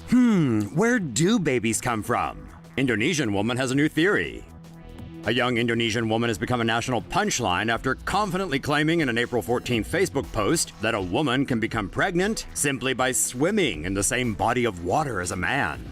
Where do babies come from? Indonesian woman has a new theory. A young Indonesian woman has become a national punchline after confidently claiming in an April 14th Facebook post that a woman can become pregnant simply by swimming in the same body of water as a man.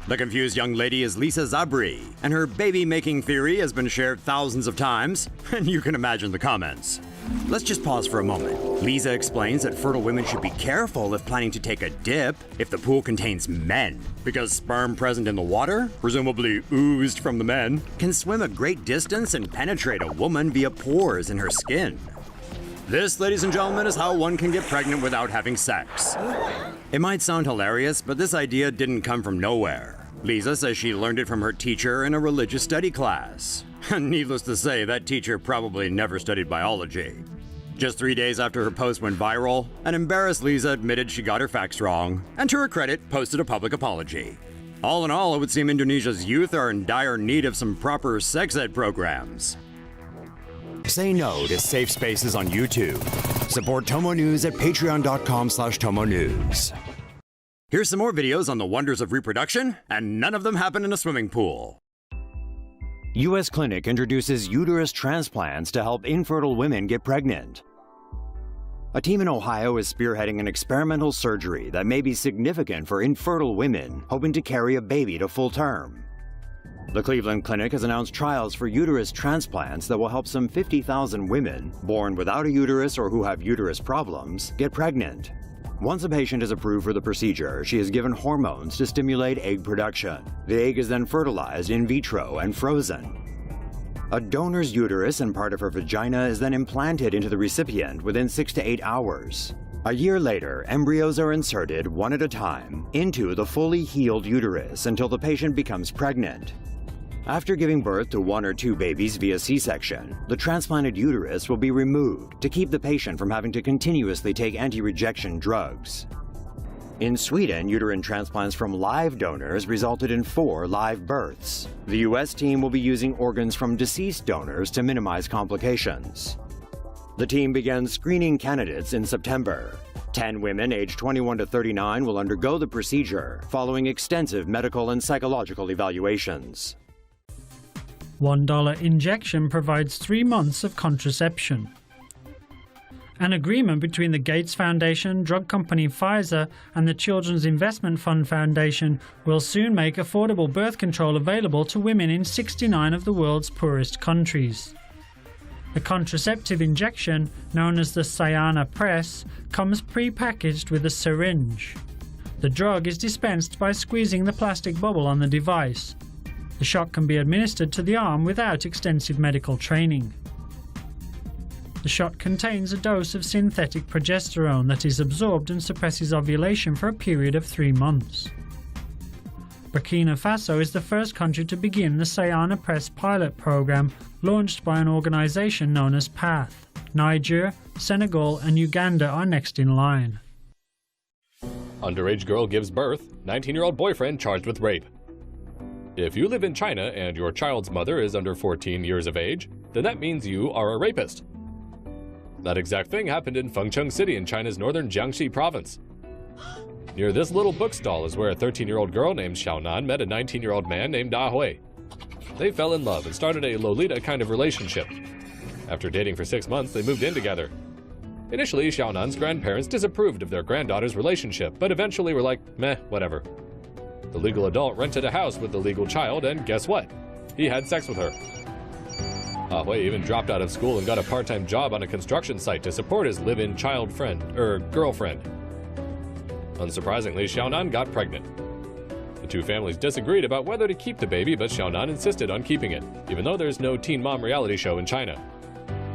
The confused young lady is Liza Zabri, and her baby-making theory has been shared thousands of times, and you can imagine the comments. Let's just pause for a moment. Liza explains that fertile women should be careful if planning to take a dip if the pool contains men, because sperm present in the water, presumably oozed from the men, can swim a great distance and penetrate a woman via pores in her skin. This, ladies and gentlemen, is how one can get pregnant without having sex. It might sound hilarious, but this idea didn't come from nowhere. Liza says she learned it from her teacher in a religious study class. And needless to say, that teacher probably never studied biology. Just 3 days after her post went viral, an embarrassed Liza admitted she got her facts wrong, and to her credit, posted a public apology. All in all, it would seem Indonesia's youth are in dire need of some proper sex ed programs. Say no to safe spaces on YouTube. Support TomoNews at patreon.com/TomoNews. Here's some more videos on the wonders of reproduction, and none of them happen in a swimming pool. U.S. clinic introduces uterus transplants to help infertile women get pregnant. A team in Ohio is spearheading an experimental surgery that may be significant for infertile women hoping to carry a baby to full term. The Cleveland Clinic has announced trials for uterus transplants that will help some 50,000 women born without a uterus or who have uterus problems get pregnant. Once a patient is approved for the procedure, she is given hormones to stimulate egg production. The egg is then fertilized in vitro and frozen. A donor's uterus and part of her vagina is then implanted into the recipient within 6 to 8 hours. A year later, embryos are inserted one at a time into the fully healed uterus until the patient becomes pregnant. After giving birth to 1 or 2 babies via C-section, the transplanted uterus will be removed to keep the patient from having to continuously take anti-rejection drugs. In Sweden, uterine transplants from live donors resulted in 4 live births. The U.S. team will be using organs from deceased donors to minimize complications. The team began screening candidates in September. 10 women aged 21 to 39 will undergo the procedure following extensive medical and psychological evaluations. $1 injection provides 3 months of contraception. An agreement between the Gates Foundation, drug company Pfizer, and the Children's Investment Fund Foundation will soon make affordable birth control available to women in 69 of the world's poorest countries. The contraceptive injection, known as the Sayana Press, comes pre-packaged with a syringe. The drug is dispensed by squeezing the plastic bubble on the device. The shot can be administered to the arm without extensive medical training. The shot contains a dose of synthetic progesterone that is absorbed and suppresses ovulation for a period of 3 months. Burkina Faso is the first country to begin the Sayana Press pilot program launched by an organization known as PATH. Niger, Senegal, and Uganda are next in line. Underage girl gives birth, 19-year-old boyfriend charged with rape. If you live in China and your child's mother is under 14 years of age, then that means you are a rapist. That exact thing happened in Fengcheng City in China's northern Jiangxi province. Near this little bookstall is where a 13-year-old girl named Xiaonan met a 19-year-old man named Ah Hui. They fell in love and started a Lolita kind of relationship. After dating for 6 months, they moved in together. Initially, Xiaonan's grandparents disapproved of their granddaughter's relationship, but eventually were like, meh, whatever. The legal adult rented a house with the legal child, and guess what? He had sex with her. Ah Hui even dropped out of school and got a part-time job on a construction site to support his live-in girlfriend. Unsurprisingly, Xiaonan got pregnant. The two families disagreed about whether to keep the baby, but Xiaonan insisted on keeping it, even though there's no teen mom reality show in China.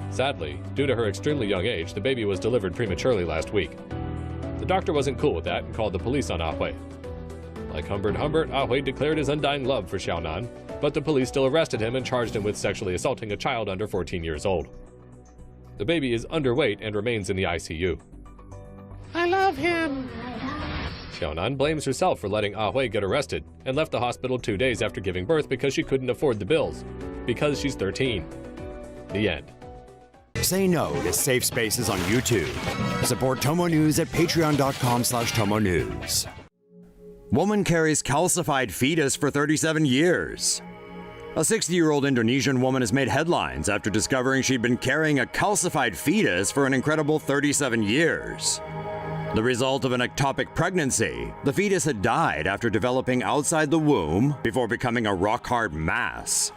Sadly, due to her extremely young age, the baby was delivered prematurely last week. The doctor wasn't cool with that and called the police on Ah Hui. Like Humbert, Ah Hui declared his undying love for Xiaonan, but the police still arrested him and charged him with sexually assaulting a child under 14 years old. The baby is underweight and remains in the ICU. I love him! Xiaonan blames herself for letting Ah Hui get arrested and left the hospital 2 days after giving birth because she couldn't afford the bills. Because she's 13. The end. Say no to safe spaces on YouTube. Support TomoNews at patreon.com/TomoNews. Woman carries calcified fetus for 37 years. A 60-year-old Indonesian woman has made headlines after discovering she'd been carrying a calcified fetus for an incredible 37 years. The result of an ectopic pregnancy, the fetus had died after developing outside the womb before becoming a rock-hard mass.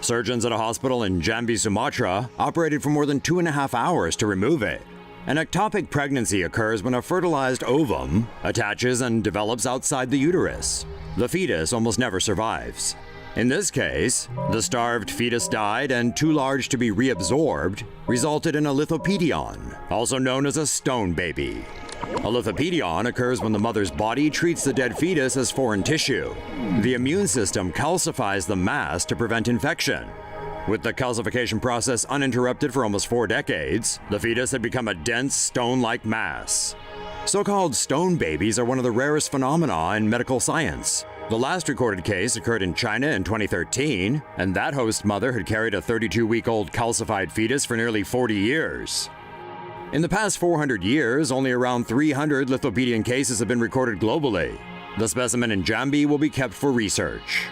Surgeons at a hospital in Jambi, Sumatra, operated for more than 2.5 hours to remove it. An ectopic pregnancy occurs when a fertilized ovum attaches and develops outside the uterus. The fetus almost never survives. In this case, the starved fetus died and, too large to be reabsorbed, resulted in a lithopedion, also known as a stone baby. A lithopedion occurs when the mother's body treats the dead fetus as foreign tissue. The immune system calcifies the mass to prevent infection. With the calcification process uninterrupted for almost 4 decades, the fetus had become a dense, stone-like mass. So-called stone babies are one of the rarest phenomena in medical science. The last recorded case occurred in China in 2013, and that host mother had carried a 32-week-old calcified fetus for nearly 40 years. In the past 400 years, only around 300 lithopedion cases have been recorded globally. The specimen in Jambi will be kept for research.